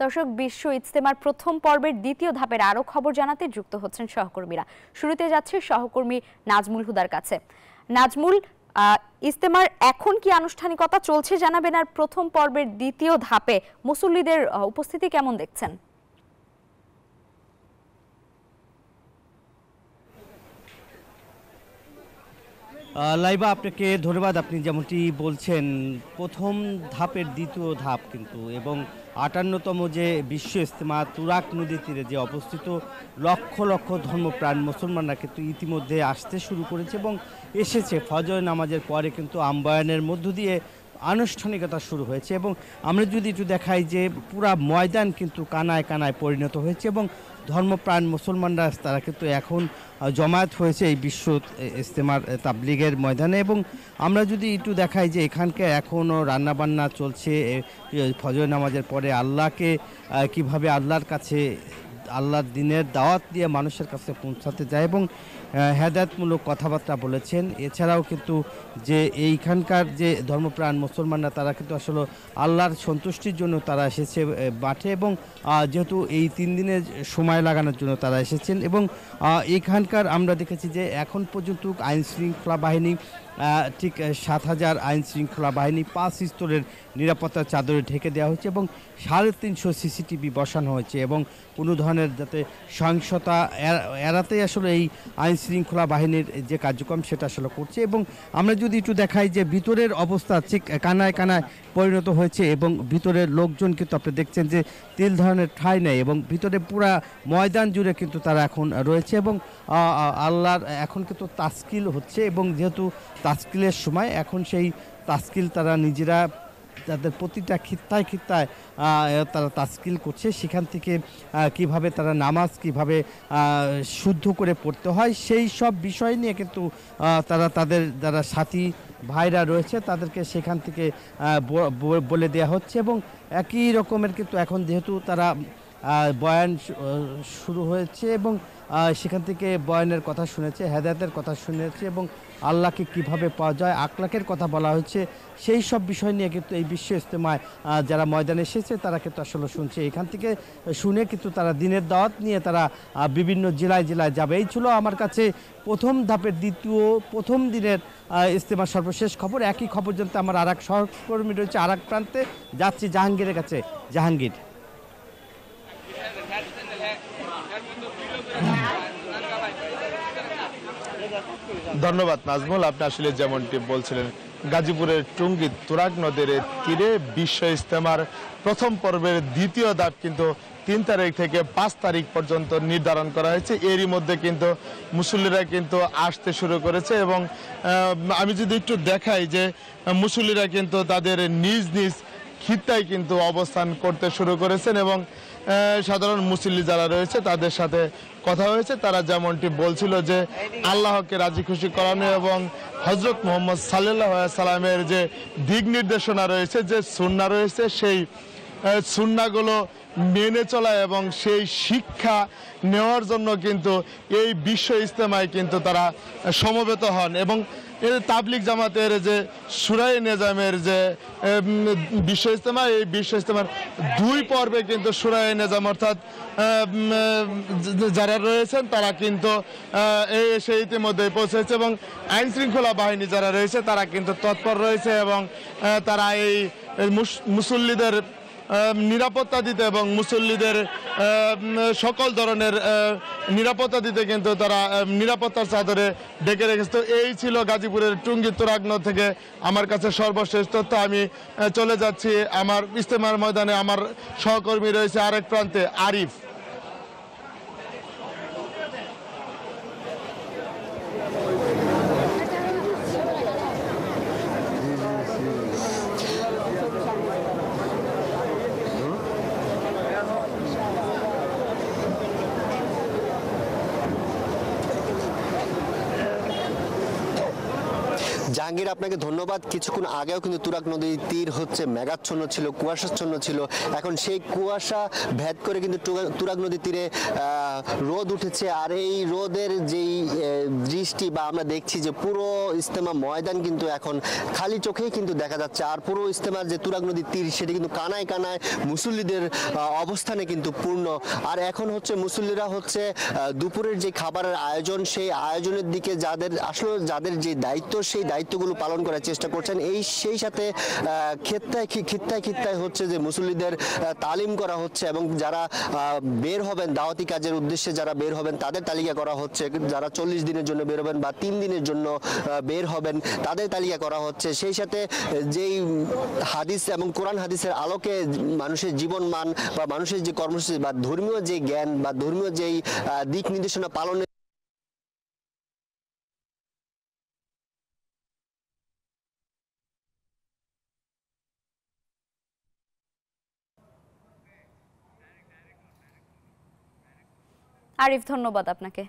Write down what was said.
দর্শক, বিশ্ব ইজতেমার প্রথম পর্বের দ্বিতীয় ধাপের আরো খবর জানাতে যুক্ত হচ্ছেন সহকর্মীরা। শুরুতে যাচ্ছে সহকর্মী নাজমুল হুদার কাছে। নাজমুল, ইজতেমার এখন কি আনুষ্ঠানিকতা চলছে জানাবেন, আর প্রথম পর্বের দ্বিতীয় ধাপে মুসল্লিদের উপস্থিতি কেমন দেখছেন? লাইবা, আপনাকে ধন্যবাদ। আপনি যেমনটি বলছেন, প্রথম ধাপের দ্বিতীয় ধাপ কিন্তু এবং ৫৮তম যে বিশ্ব ইজতেমা তুরাগ নদীর তীরে যে অবস্থিত লক্ষ লক্ষ ধর্মপ্রাণ মুসলমানরা কিন্তু ইতিমধ্যে আসতে শুরু করেছে এবং এসেছে। ফজর নামাজের পরে কিন্তু আম্বায়নের মধ্য দিয়ে আনুষ্ঠানিকতা শুরু হয়েছে এবং আমরা যদি একটু দেখাই যে পুরা ময়দান কিন্তু কানায় কানায় পরিণত হয়েছে এবং ধর্মপ্রাণ মুসলমানরা তারা কিন্তু এখন জমায়েত হয়েছে এই বিশ্ব ইজতেমার তাবলিগের ময়দানে। এবং আমরা যদি একটু দেখাই যে এখানকে এখনও রান্নাবান্না চলছে ফজর নামাজের পরে আল্লাহকে কিভাবে আল্লাহর কাছে আল্লাহর দিনের দাওয়াত দিয়ে মানুষের কাছে পৌঁছাতে যায় এবং হেদায়েতমূলক কথাবার্তা বলেছেন। এছাড়াও কিন্তু যে এইখানকার যে ধর্মপ্রাণ মুসলমানরা তারা কিন্তু আসলে আল্লাহর সন্তুষ্টির জন্য তারা এসেছে মাঠে এবং যেহেতু এই ৩ দিনের সময় লাগানোর জন্য তারা এসেছেন এবং এইখানকার আমরা দেখেছি যে এখন পর্যন্ত আইন শৃঙ্খলা বাহিনী ঠিক ৭,০০০ আইন শৃঙ্খলা বাহিনী ৫ স্তরের নিরাপত্তার চাদরে ঢেকে দেওয়া হয়েছে এবং ৩৫০ সিসিটিভি বসানো হয়েছে এবং কোনো ধরনের যাতে সহিংসতা এড়াতেই আসলে এই আইন শৃঙ্খলা বাহিনীর যে কার্যক্রম সেটা আসলে করছে। এবং আমরা যদি একটু দেখাই যে ভিতরের অবস্থা ঠিক কানায় কানায় পরিণত হয়েছে এবং ভিতরের লোকজন কিন্তু আপনি দেখছেন যে তিল ধরনের ঠাঁই নেই এবং ভিতরে পুরা ময়দান জুড়ে কিন্তু তারা এখন রয়েছে এবং আল্লাহর এখন কিন্তু তাস্কিল হচ্ছে এবং যেহেতু তাস্কিলের সময় এখন সেই তাস্কিল তারা নিজেরা তাদের প্রতিটা খিত্তায় খিত্তায় তারা তাস্কিল করছে। সেখান থেকে কিভাবে তারা নামাজ কিভাবে শুদ্ধ করে পড়তে হয় সেই সব বিষয় নিয়ে কিন্তু তারা তাদের যারা সাথী ভাইরা রয়েছে তাদেরকে সেখান থেকে বলে দেওয়া হচ্ছে এবং একই রকমের কিন্তু এখন যেহেতু তারা বয়ান শুরু হয়েছে এবং সেখান থেকে বয়ানের কথা শুনেছে, হেদায়েতের কথা শুনেছে এবং আল্লাহকে কিভাবে পাওয়া যায় আখলাকের কথা বলা হয়েছে। সেই সব বিষয় নিয়ে কিন্তু এই বিশ্ব ইজতেমায় যারা ময়দানে এসেছে তারা কিন্তু আসলে শুনছে। এখান থেকে শুনে কিন্তু তারা দিনের দাওয়াত নিয়ে তারা বিভিন্ন জেলায় জেলায় যাবে। এই ছিল আমার কাছে প্রথম ধাপের প্রথম দিনের ইজতেমার সর্বশেষ খবর। একই খবর জানতে আমার আর এক সহকর্মী রয়েছে আর এক প্রান্তে, যাচ্ছি জাহাঙ্গীরের কাছে। জাহাঙ্গীর। ধন্যবাদ নাজমুল। আপনি আসলে যেমনটি বলছিলেন, গাজীপুরের টুঙ্গী তুরাগ নদীর তীরে বিশ্ব ইজতেমার প্রথম পর্বের দ্বিতীয় ধাপ কিন্তু ৩ তারিখ থেকে ৫ তারিখ পর্যন্ত নির্ধারণ করা হয়েছে। এরই মধ্যে কিন্তু মুসল্লিরা কিন্তু আসতে শুরু করেছে এবং আমি যদি একটু দেখাই যে মুসল্লিরা কিন্তু তাদের নিজ নিজ খিত্তায় কিন্তু অবস্থান করতে শুরু করেছেন এবং সাধারণ মুসল্লি যারা রয়েছে তাদের সাথে কথা হয়েছে। তারা যেমনটি বলছিল যে আল্লাহকে রাজি খুশি করানো এবং হযরত মুহাম্মদ সাল্লাল্লাহু আলাইহি সাল্লামের যে দিক নির্দেশনা রয়েছে, যে সুন্নাহ রয়েছে, সেই সুন্নাহগুলো মেনে চলা এবং সেই শিক্ষা নেওয়ার জন্য কিন্তু এই বিশ্ব ইজতেমায় কিন্তু তারা সমবেত হন এবং তাবলিগ জামাতের যে সুরায়ে নেজামের যে বিশ্ব ইজতেমা, এই বিশ্ব ইজতেমার ২ পর্বে কিন্তু সুরায়ে নেজাম অর্থাৎ যারা রয়েছেন তারা কিন্তু সেই ইতিমধ্যে পৌঁছেছে এবং আইন শৃঙ্খলা বাহিনী যারা রয়েছে তারা কিন্তু তৎপর রয়েছে এবং তারা এই মুসল্লিদের নিরাপত্তা দিতে এবং মুসল্লিদের সকল ধরনের নিরাপত্তা দিতে কিন্তু তারা নিরাপত্তার চাদরে ডেকে রেখেছে। তো এই ছিল গাজীপুরের টুঙ্গী তুরাগ নদ থেকে আমার কাছে সর্বশেষ তথ্য। আমি চলে যাচ্ছি আমার ইজতেমার ময়দানে। আমার সহকর্মী রয়েছে আরেক প্রান্তে, আরিফ। জাহাঙ্গীর, আপনাকে ধন্যবাদ। কিছুক্ষণ আগেও কিন্তু তুরাগ নদীর তীর হচ্ছে মেঘাচ্ছন্ন ছিল, কুয়াশাচ্ছন্ন ছিল। এখন সেই কুয়াশা ভেদ করে কিন্তু তুরাগ নদীর তীরে রোদ উঠেছে। আর এই রোদের যেই দৃষ্টি বা আমরা দেখছি যে পুরো ইজতেমা ময়দান কিন্তু এখন খালি চোখেই কিন্তু দেখা যাচ্ছে। আর পুরো ইজতেমার যে তুরাগ নদীর তীর সেটি কিন্তু কানায় কানায় মুসল্লিদের অবস্থানে কিন্তু পূর্ণ। আর এখন হচ্ছে মুসল্লিরা হচ্ছে দুপুরের যে খাবারের আয়োজন, সেই আয়োজনের দিকে যাদের যে দায়িত্ব, সেই দায়িত্বগুলো পালন করার চেষ্টা করছেন। সেই সাথে খিত্তায় হচ্ছে যে মুসল্লিদের তালিম করা হচ্ছে এবং যারা বের হবেন দাওয়াতি কাজের উদ্দেশ্যে, যারা বের হবেন তাদের তালিকা করা হচ্ছে। যারা 40 দিনের জন্য বের হবেন বা 3 দিনের জন্য বের হবেন তাদের তালিকা করা হচ্ছে। সেই সাথে যেই হাদিস এবং কোরআন হাদিসের আলোকে মানুষের জীবন মান বা মানুষের যে কর্মসূচি বা ধর্মীয় যে জ্ঞান বা ধর্মীয় যেই দিক নির্দেশনা পালনের আরিফ, ধন্যবাদ আপনাকে।